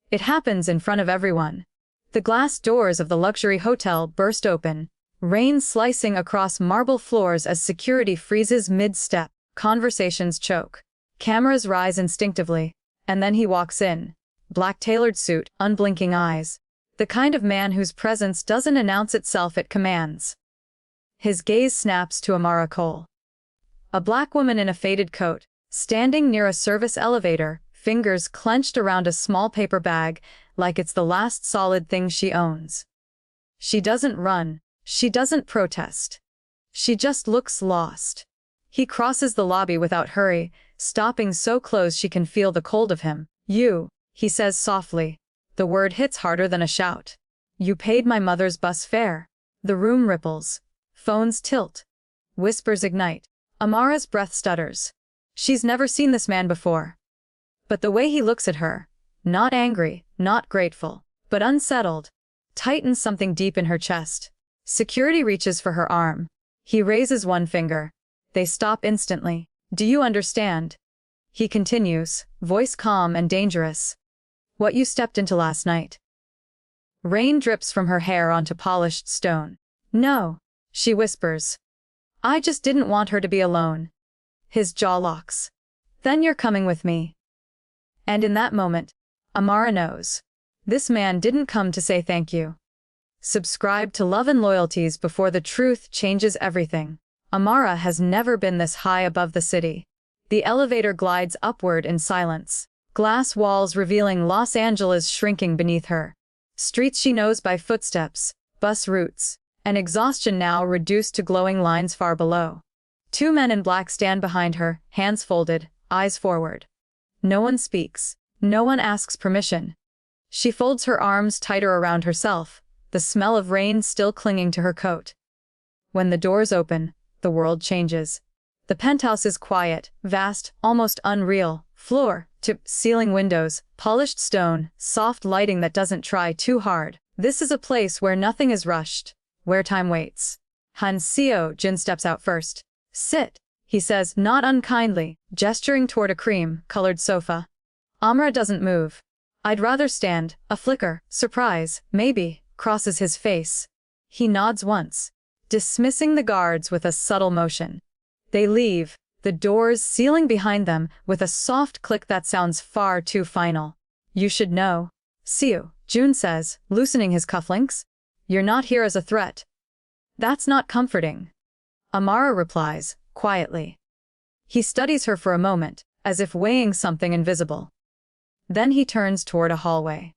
It happens in front of everyone. The glass doors of the luxury hotel burst open, rain slicing across marble floors as security freezes mid-step. Conversations choke. Cameras rise instinctively, and then he walks in. Black tailored suit, unblinking eyes. The kind of man whose presence doesn't announce itself, it commands. His gaze snaps to Amara Cole. A black woman in a faded coat, standing near a service elevator, fingers clenched around a small paper bag, like it's the last solid thing she owns. She doesn't run. She doesn't protest. She just looks lost. He crosses the lobby without hurry, stopping so close she can feel the cold of him. "You," he says softly. The word hits harder than a shout. "You paid my mother's bus fare." The room ripples. Phones tilt. Whispers ignite. Amara's breath stutters. She's never seen this man before. But the way he looks at her, not angry, not grateful, but unsettled, tightens something deep in her chest. Security reaches for her arm. He raises one finger. They stop instantly. "Do you understand?" He continues, voice calm and dangerous. "What you stepped into last night." Rain drips from her hair onto polished stone. "No," she whispers. "I just didn't want her to be alone." His jaw locks. "Then you're coming with me." And in that moment, Amara knows. This man didn't come to say thank you. Subscribe to Love and Loyalties before the truth changes everything. Amara has never been this high above the city. The elevator glides upward in silence. Glass walls revealing Los Angeles shrinking beneath her. Streets she knows by footsteps, bus routes, and exhaustion now reduced to glowing lines far below. Two men in black stand behind her, hands folded, eyes forward. No one speaks. No one asks permission. She folds her arms tighter around herself, the smell of rain still clinging to her coat. When the doors open, the world changes. The penthouse is quiet, vast, almost unreal, floor to ceiling windows, polished stone, soft lighting that doesn't try too hard. This is a place where nothing is rushed, where time waits. Jin steps out first. "Sit," he says, not unkindly, gesturing toward a cream-colored sofa. Amara doesn't move. "I'd rather stand." A flicker, surprise, maybe, crosses his face. He nods once, dismissing the guards with a subtle motion. They leave, the doors sealing behind them with a soft click that sounds far too final. "You should know." "See you," Jun says, loosening his cufflinks. "You're not here as a threat." "That's not comforting." Amara replies, quietly. He studies her for a moment, as if weighing something invisible. Then he turns toward a hallway.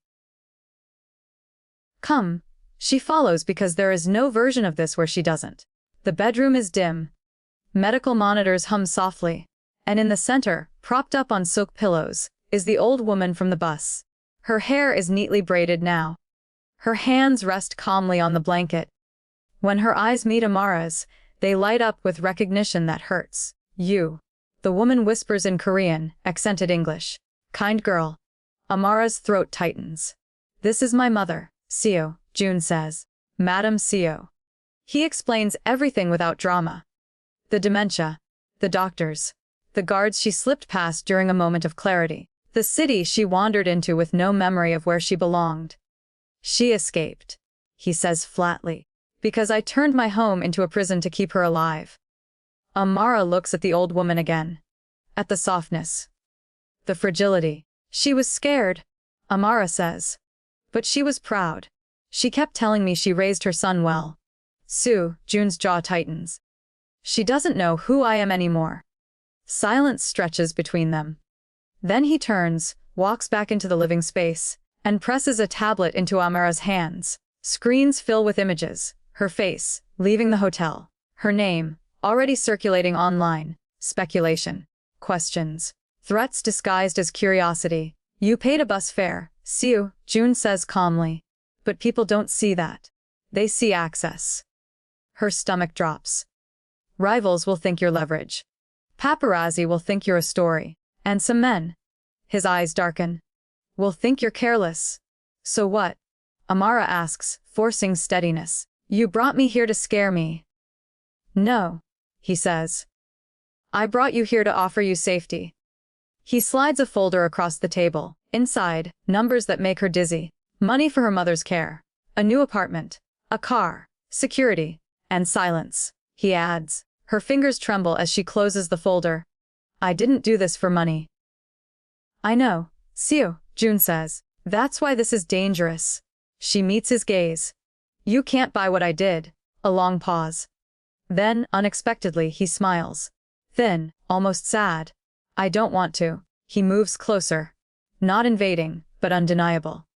"Come." She follows because there is no version of this where she doesn't. The bedroom is dim. Medical monitors hum softly. And in the center, propped up on silk pillows, is the old woman from the bus. Her hair is neatly braided now. Her hands rest calmly on the blanket. When her eyes meet Amara's, they light up with recognition that hurts. "You." The woman whispers in Korean, accented English. "Kind girl." Amara's throat tightens. "This is my mother, Seo," Jun says. "Madam Seo." He explains everything without drama. The dementia, the doctors, the guards she slipped past during a moment of clarity, the city she wandered into with no memory of where she belonged. "She escaped," he says flatly, "because I turned my home into a prison to keep her alive." Amara looks at the old woman again. At the softness. The fragility. "She was scared," Amara says. "But she was proud. She kept telling me she raised her son well." "Sue," Jun's jaw tightens. "She doesn't know who I am anymore." Silence stretches between them. Then he turns, walks back into the living space, and presses a tablet into Amara's hands. Screens fill with images. Her face, leaving the hotel. Her name, already circulating online. Speculation. Questions. Threats disguised as curiosity. "You paid a bus fare, Sue," Jun says calmly. "But people don't see that. They see access." Her stomach drops. "Rivals will think you're leverage. Paparazzi will think you're a story. And some men," his eyes darken, "will think you're careless." "So what?" Amara asks, forcing steadiness. "You brought me here to scare me." "No," he says. "I brought you here to offer you safety." He slides a folder across the table. Inside, numbers that make her dizzy. Money for her mother's care. A new apartment. A car. Security. And silence. He adds. Her fingers tremble as she closes the folder. I didn't do this for money. I know, Seo, June says. That's why this is dangerous. She meets his gaze. You can't buy what I did. A long pause. Then, unexpectedly, he smiles. Thin, almost sad. I don't want to. He moves closer. Not invading, but undeniable.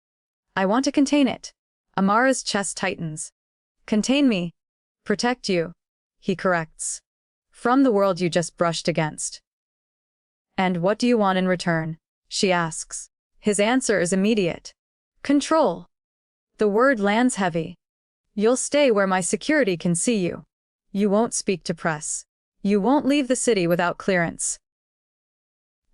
I want to contain it. Amara's chest tightens. Contain me. Protect you. He corrects. From the world you just brushed against. And what do you want in return? She asks. His answer is immediate. Control. The word lands heavy. You'll stay where my security can see you. You won't speak to press. You won't leave the city without clearance.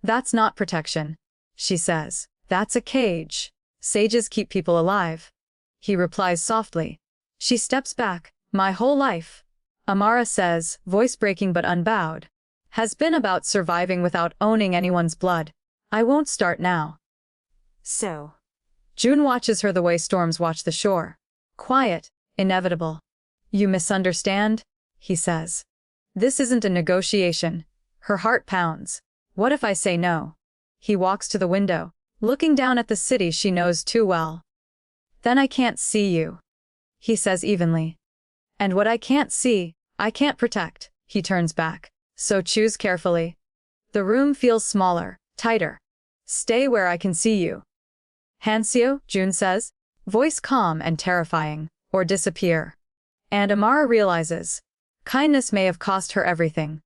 That's not protection, she says. That's a cage. Sages keep people alive. He replies softly. She steps back. My whole life, Amara says, voice breaking but unbowed, has been about surviving without owning anyone's blood. I won't start now. So. June watches her the way storms watch the shore. Quiet, inevitable. You misunderstand, he says. This isn't a negotiation. Her heart pounds. What if I say no? He walks to the window, looking down at the city she knows too well. Then I can't see you, he says evenly. And what I can't see, I can't protect. He turns back. So choose carefully. The room feels smaller, tighter. Stay where I can see you. Hansio, June says, voice calm and terrifying, or disappear. And Amara realizes. Kindness may have cost her everything.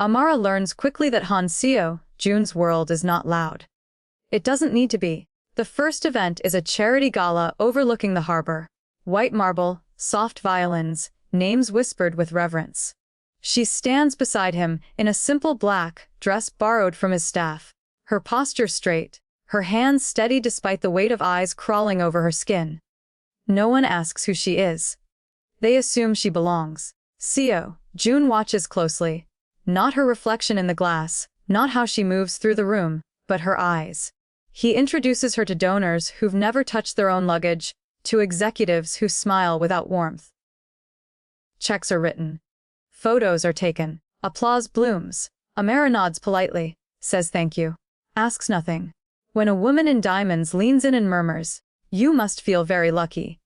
Amara learns quickly that Hansio, June's world, is not loud. It doesn't need to be. The first event is a charity gala overlooking the harbor. White marble, soft violins, names whispered with reverence. She stands beside him in a simple black dress borrowed from his staff. Her posture straight, her hands steady despite the weight of eyes crawling over her skin. No one asks who she is. They assume she belongs. Seo, June watches closely. Not her reflection in the glass, not how she moves through the room, but her eyes. He introduces her to donors who've never touched their own luggage, to executives who smile without warmth. Checks are written. Photos are taken. Applause blooms. Amara nods politely, says thank you. Asks nothing. When a woman in diamonds leans in and murmurs, you must feel very lucky.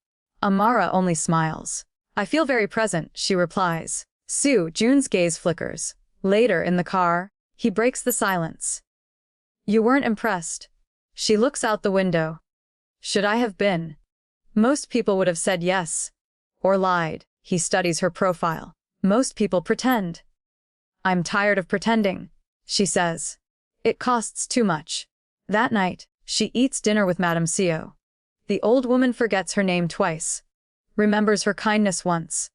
Amara only smiles. I feel very present, she replies. Sue, June's gaze flickers. Later, in the car, he breaks the silence. You weren't impressed. She looks out the window. Should I have been? Most people would have said yes. Or lied. He studies her profile. Most people pretend. I'm tired of pretending, she says. It costs too much. That night, she eats dinner with Madame Seo. The old woman forgets her name twice. Remembers her kindness once.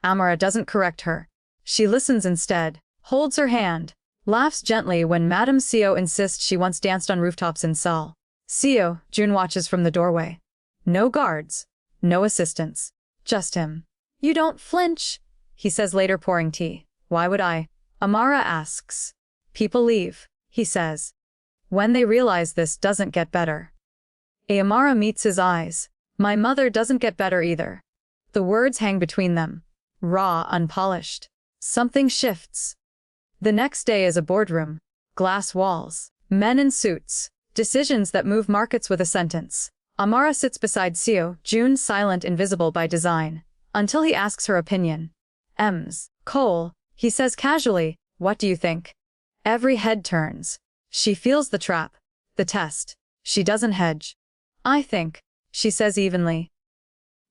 Amara doesn't correct her. She listens instead, holds her hand, laughs gently when Madame Seo insists she once danced on rooftops in Seoul. Seo, June watches from the doorway. No guards. No assistants. Just him. You don't flinch, he says later, pouring tea. Why would I? Amara asks. People leave, he says. When they realize this doesn't get better. Amara meets his eyes. My mother doesn't get better either. The words hang between them. Raw, unpolished. Something shifts. The next day is a boardroom. Glass walls. Men in suits. Decisions that move markets with a sentence. Amara sits beside Seo, June silent, invisible by design. Until he asks her opinion. Cole, he says casually, what do you think? Every head turns. She feels the trap. The test. She doesn't hedge. I think, she says evenly.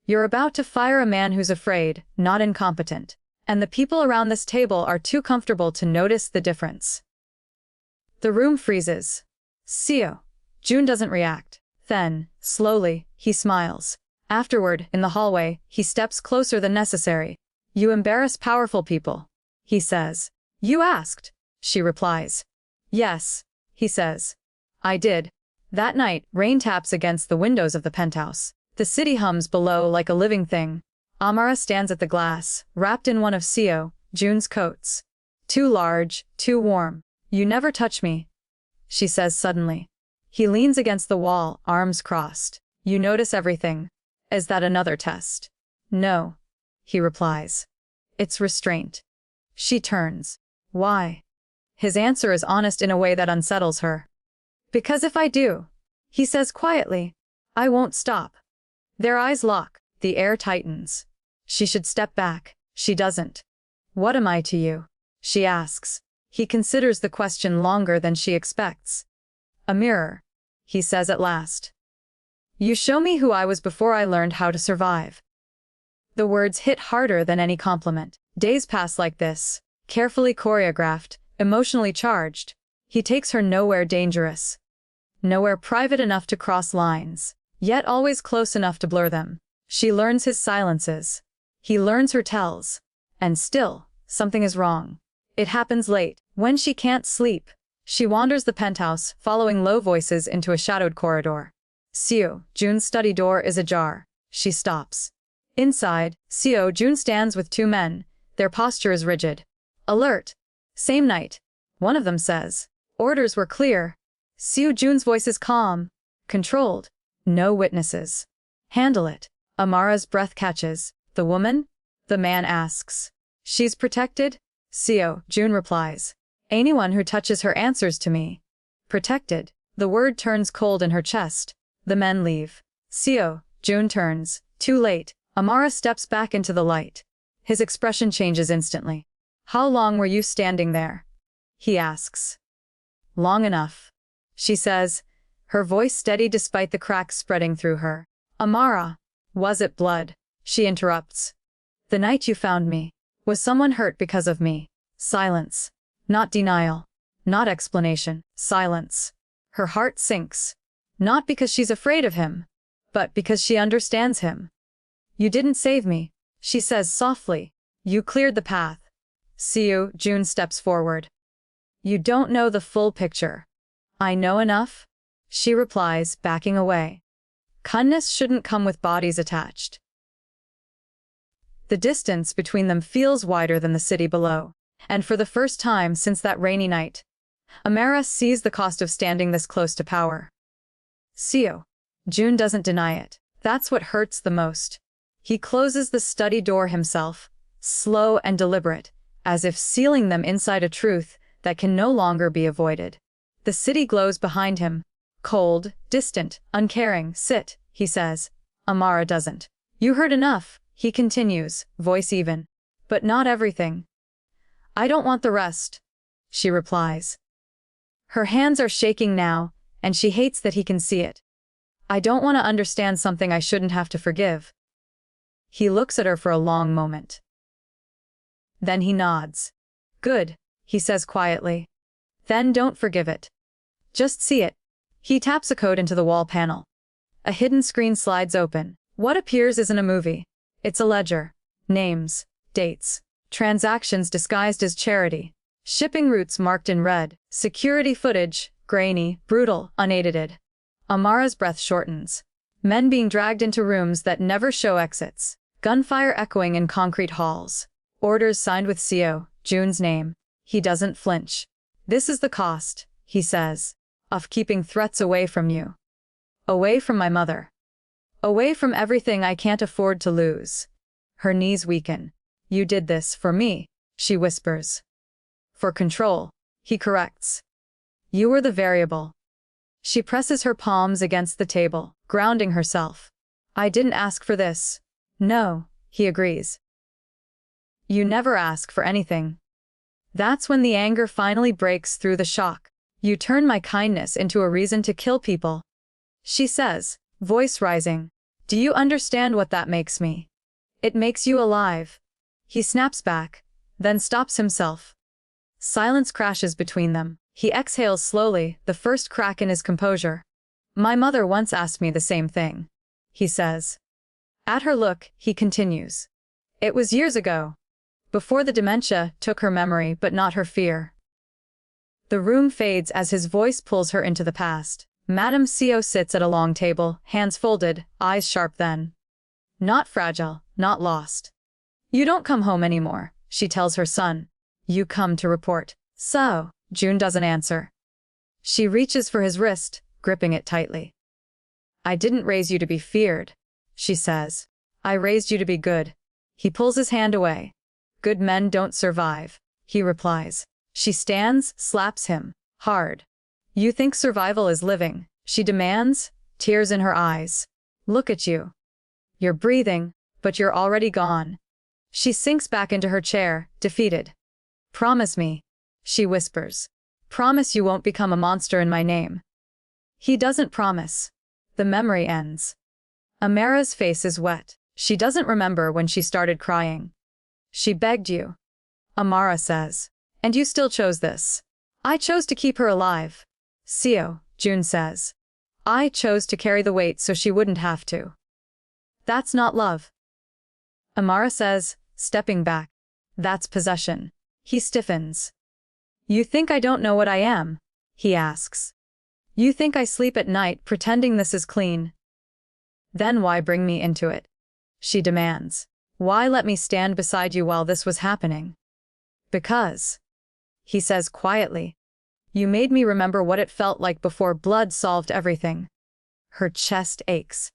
You're about to fire a man who's afraid, not incompetent. And the people around this table are too comfortable to notice the difference. The room freezes. Seo. June doesn't react. Then, slowly, he smiles. Afterward, in the hallway, he steps closer than necessary. You embarrass powerful people, he says. You asked, she replies. Yes, he says. I did. That night, rain taps against the windows of the penthouse. The city hums below like a living thing. Amara stands at the glass, wrapped in one of Seo, June's coats. Too large, too warm. You never touch me, she says suddenly. He leans against the wall, arms crossed. You notice everything. Is that another test? No. He replies. It's restraint. She turns. Why? His answer is honest in a way that unsettles her. Because if I do, he says quietly, I won't stop. Their eyes lock, the air tightens. She should step back. She doesn't. What am I to you? She asks. He considers the question longer than she expects. A mirror, he says at last. You show me who I was before I learned how to survive. The words hit harder than any compliment. Days pass like this, carefully choreographed, emotionally charged. He takes her nowhere dangerous. Nowhere private enough to cross lines, yet always close enough to blur them. She learns his silences. He learns her tells. And still, something is wrong. It happens late, when she can't sleep. She wanders the penthouse, following low voices into a shadowed corridor. Seo Jun's study door is ajar. She stops. Inside, Seo Jun stands with two men. Their posture is rigid. Alert. Same night. One of them says. Orders were clear. Seo Jun's voice is calm. Controlled. No witnesses. Handle it. Amara's breath catches. The woman? The man asks. She's protected? Seo Jun replies. Anyone who touches her answers to me. Protected. The word turns cold in her chest. The men leave. Seo Jun turns. Too late. Amara steps back into the light. His expression changes instantly. How long were you standing there? He asks. Long enough. She says, her voice steady despite the cracks spreading through her. Amara. Was it blood? She interrupts. The night you found me. Was someone hurt because of me? Silence. Not denial. Not explanation. Silence. Her heart sinks. Not because she's afraid of him, but because she understands him. You didn't save me, she says softly. You cleared the path. Seo Jun steps forward. You don't know the full picture. I know enough, she replies, backing away. Kindness shouldn't come with bodies attached. The distance between them feels wider than the city below, and for the first time since that rainy night, Amara sees the cost of standing this close to power. Seo Jun doesn't deny it. That's what hurts the most. He closes the study door himself, slow and deliberate, as if sealing them inside a truth that can no longer be avoided. The city glows behind him. Cold, distant, uncaring. Sit, he says. Amara doesn't. You heard enough, he continues, voice even. But not everything. I don't want the rest, she replies. Her hands are shaking now, and she hates that he can see it. I don't want to understand something I shouldn't have to forgive. He looks at her for a long moment. Then he nods. Good, he says quietly. Then don't forgive it. Just see it. He taps a code into the wall panel. A hidden screen slides open. What appears isn't a movie. It's a ledger. Names, dates, transactions disguised as charity, shipping routes marked in red, security footage, grainy, brutal, unedited. Amara's breath shortens. Men being dragged into rooms that never show exits. Gunfire echoing in concrete halls. Orders signed with Seo Jun's name. He doesn't flinch. This is the cost, he says, of keeping threats away from you. Away from my mother. Away from everything I can't afford to lose. Her knees weaken. You did this for me, she whispers. For control, he corrects. You were the variable. She presses her palms against the table, grounding herself. I didn't ask for this. No, he agrees. You never ask for anything. That's when the anger finally breaks through the shock. You turn my kindness into a reason to kill people. She says, voice rising. Do you understand what that makes me? It makes you alive. He snaps back, then stops himself. Silence crashes between them. He exhales slowly, the first crack in his composure. My mother once asked me the same thing, he says. At her look, he continues. It was years ago. Before the dementia took her memory but not her fear. The room fades as his voice pulls her into the past. Madame Seo sits at a long table, hands folded, eyes sharp then. Not fragile, not lost. You don't come home anymore, she tells her son. You come to report. So, Jun doesn't answer. She reaches for his wrist, gripping it tightly. I didn't raise you to be feared, she says. I raised you to be good. He pulls his hand away. Good men don't survive, he replies. She stands, slaps him. Hard. You think survival is living, she demands, tears in her eyes. Look at you. You're breathing, but you're already gone. She sinks back into her chair, defeated. Promise me, she whispers. Promise you won't become a monster in my name. He doesn't promise. The memory ends. Amara's face is wet. She doesn't remember when she started crying. She begged you. Amara says. And you still chose this. I chose to keep her alive. Seo, June says. I chose to carry the weight so she wouldn't have to. That's not love. Amara says, stepping back. That's possession. He stiffens. You think I don't know what I am? He asks. You think I sleep at night pretending this is clean? Then why bring me into it? She demands. Why let me stand beside you while this was happening? Because, he says quietly, you made me remember what it felt like before blood solved everything. Her chest aches.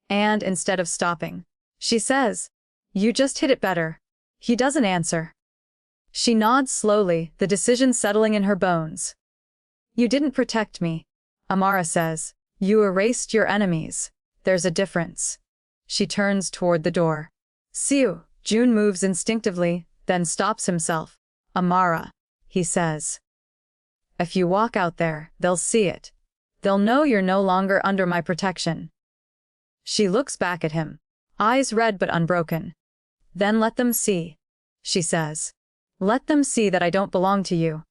And instead of stopping, she says, you just hit it better. He doesn't answer. She nods slowly, the decision settling in her bones. You didn't protect me, Amara says. You erased your enemies. There's a difference. She turns toward the door. Siu, June moves instinctively, then stops himself. Amara, he says. If you walk out there, they'll see it. They'll know you're no longer under my protection. She looks back at him, eyes red but unbroken. Then let them see, she says. Let them see that I don't belong to you.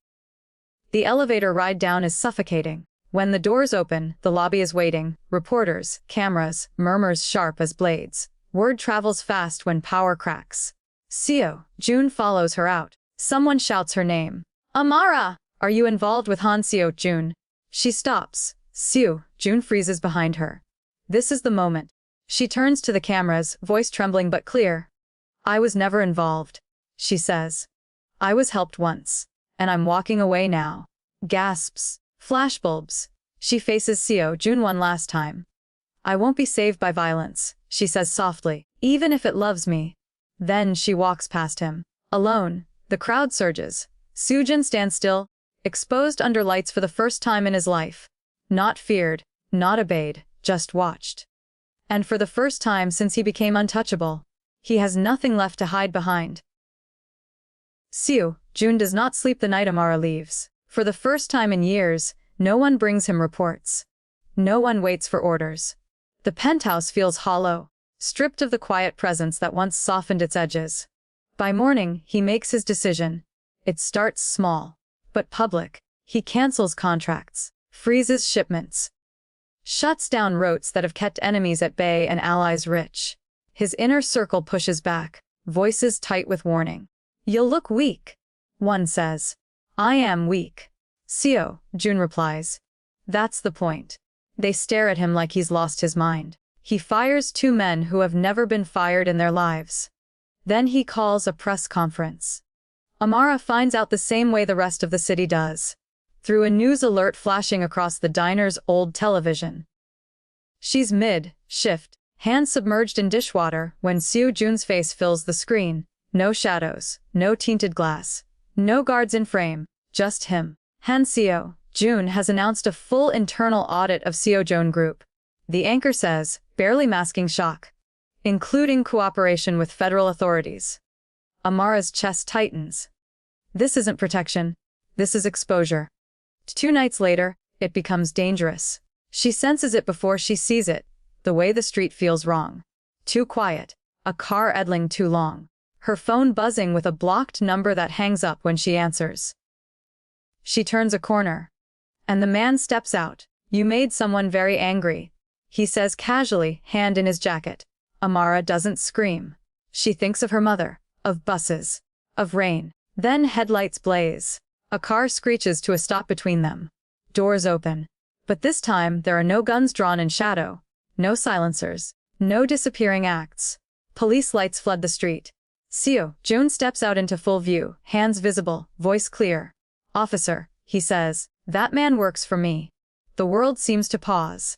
The elevator ride down is suffocating. When the doors open, the lobby is waiting. Reporters, cameras, murmurs sharp as blades. Word travels fast when power cracks. Seo, June follows her out. Someone shouts her name. Amara! Are you involved with Seo, June? She stops. Seo, June freezes behind her. This is the moment. She turns to the cameras, voice trembling but clear. I was never involved, she says. I was helped once. And I'm walking away now. Gasps. Flashbulbs. She faces Seo, June one last time. I won't be saved by violence, she says softly, even if it loves me. Then she walks past him. Alone, the crowd surges. Soojin stands still, exposed under lights for the first time in his life. Not feared, not obeyed, just watched. And for the first time since he became untouchable, he has nothing left to hide behind. Seo, June does not sleep the night Amara leaves. For the first time in years, no one brings him reports. No one waits for orders. The penthouse feels hollow, stripped of the quiet presence that once softened its edges. By morning, he makes his decision. It starts small, but public. He cancels contracts, freezes shipments, shuts down routes that have kept enemies at bay and allies rich. His inner circle pushes back, voices tight with warning. You'll look weak, one says. I am weak. Seo, June replies. That's the point. They stare at him like he's lost his mind. He fires two men who have never been fired in their lives. Then he calls a press conference. Amara finds out the same way the rest of the city does. Through a news alert flashing across the diner's old television. She's mid-shift, hands submerged in dishwater, when Seo Jun's face fills the screen. No shadows, no tinted glass, no guards in frame, just him. Seo Jun has announced a full internal audit of Seo Jun Group. The anchor says, barely masking shock. Including cooperation with federal authorities. Amara's chest tightens. This isn't protection. This is exposure. 2 nights later, it becomes dangerous. She senses it before she sees it. The way the street feels wrong. Too quiet. A car idling too long. Her phone buzzing with a blocked number that hangs up when she answers. She turns a corner. And the man steps out. You made someone very angry, he says casually, hand in his jacket. Amara doesn't scream. She thinks of her mother, of buses, of rain. Then headlights blaze. A car screeches to a stop between them. Doors open. But this time there are no guns drawn in shadow. No silencers. No disappearing acts. Police lights flood the street. Seo Jun steps out into full view, hands visible, voice clear. Officer, he says, that man works for me. The world seems to pause.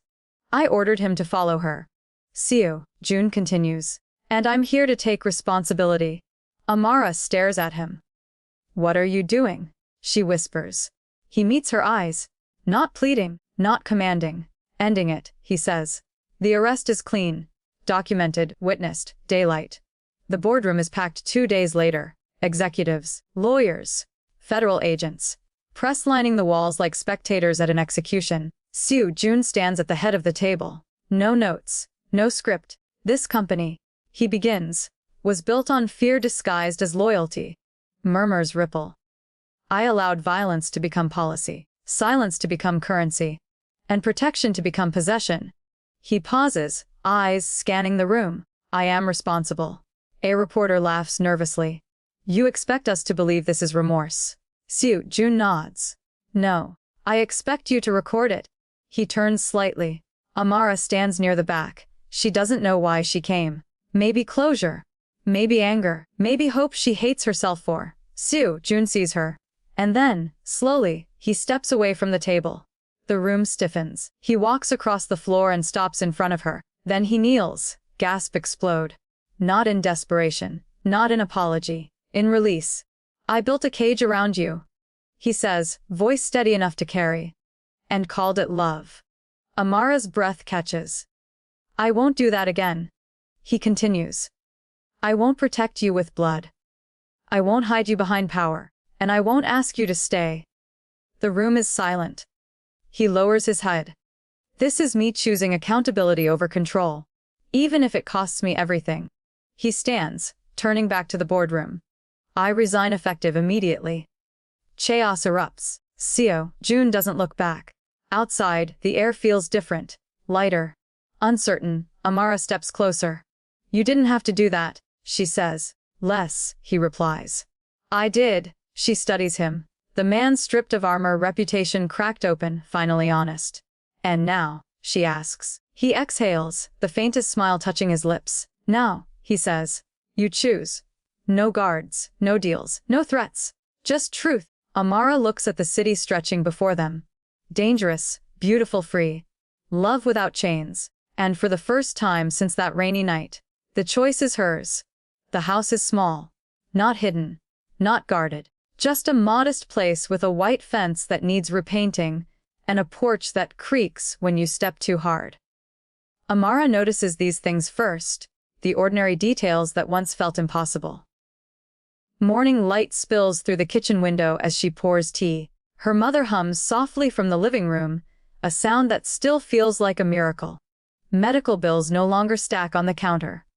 I ordered him to follow her. Seo, June continues. And I'm here to take responsibility. Amara stares at him. What are you doing? She whispers. He meets her eyes. Not pleading, not commanding. Ending it, he says. The arrest is clean. Documented, witnessed, daylight. The boardroom is packed 2 days later. Executives, lawyers, federal agents. Press lining the walls like spectators at an execution. Seo Jun stands at the head of the table. No notes, no script. This company, he begins, was built on fear disguised as loyalty. Murmurs ripple. I allowed violence to become policy, silence to become currency, and protection to become possession. He pauses, eyes scanning the room. I am responsible. A reporter laughs nervously. You expect us to believe this is remorse. Seo Jun nods. No. I expect you to record it. He turns slightly. Amara stands near the back. She doesn't know why she came. Maybe closure. Maybe anger. Maybe hope she hates herself for. Seo Jun sees her. And then, slowly, he steps away from the table. The room stiffens. He walks across the floor and stops in front of her. Then he kneels. Gasps explode. Not in desperation. Not in apology. In release. I built a cage around you, he says, voice steady enough to carry. And called it love. Amara's breath catches. I won't do that again. He continues. I won't protect you with blood. I won't hide you behind power. And I won't ask you to stay. The room is silent. He lowers his head. This is me choosing accountability over control. Even if it costs me everything. He stands, turning back to the boardroom. I resign effective immediately. Chaos erupts. Seo Jun doesn't look back. Outside, the air feels different, lighter, uncertain. Amara steps closer. You didn't have to do that, she says. Less, he replies. I did. She studies him. The man stripped of armor, reputation cracked open, finally honest. And now, she asks. He exhales, the faintest smile touching his lips. Now, he says. You choose. No guards, no deals, no threats. Just truth. Amara looks at the city stretching before them. Dangerous, beautiful, free. Love without chains. And for the first time since that rainy night, the choice is hers. The house is small. Not hidden. Not guarded. Just a modest place with a white fence that needs repainting, and a porch that creaks when you step too hard. Amara notices these things first, the ordinary details that once felt impossible. Morning light spills through the kitchen window as she pours tea. Her mother hums softly from the living room, a sound that still feels like a miracle. Medical bills no longer stack on the counter.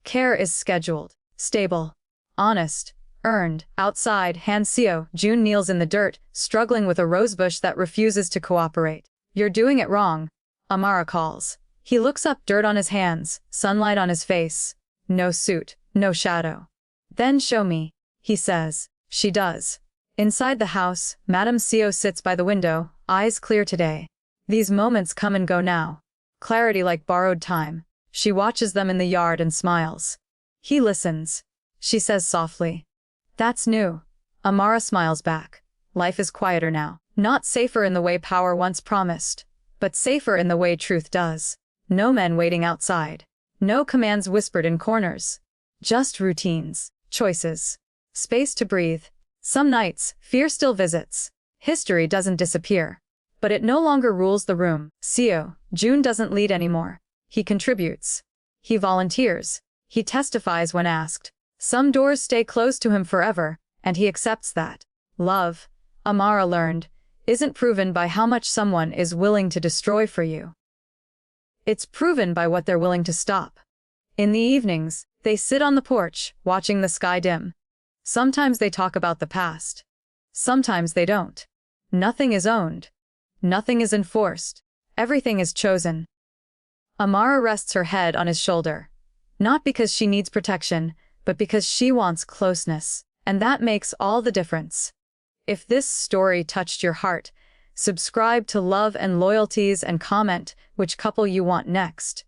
Care is scheduled, stable, honest, earned. Outside, Seo Jun kneels in the dirt, struggling with a rosebush that refuses to cooperate. You're doing it wrong, Amara calls. He looks up, dirt on his hands, sunlight on his face. No suit, no shadow. Then show me, he says. She does. Inside the house, Madame Seo sits by the window, eyes clear today. These moments come and go now. Clarity like borrowed time. She watches them in the yard and smiles. He listens. She says softly. That's new. Amara smiles back. Life is quieter now. Not safer in the way power once promised, but safer in the way truth does. No men waiting outside. No commands whispered in corners. Just routines. Choices. Space to breathe. Some nights, fear still visits. History doesn't disappear. But it no longer rules the room. Seo Jun doesn't lead anymore. He contributes. He volunteers. He testifies when asked. Some doors stay closed to him forever, and he accepts that. Love, Amara learned, isn't proven by how much someone is willing to destroy for you. It's proven by what they're willing to stop. In the evenings, they sit on the porch, watching the sky dim. Sometimes they talk about the past. Sometimes they don't. Nothing is owned. Nothing is enforced. Everything is chosen. Amara rests her head on his shoulder. Not because she needs protection, but because she wants closeness. And that makes all the difference. If this story touched your heart, subscribe to Love and Loyalties and comment which couple you want next.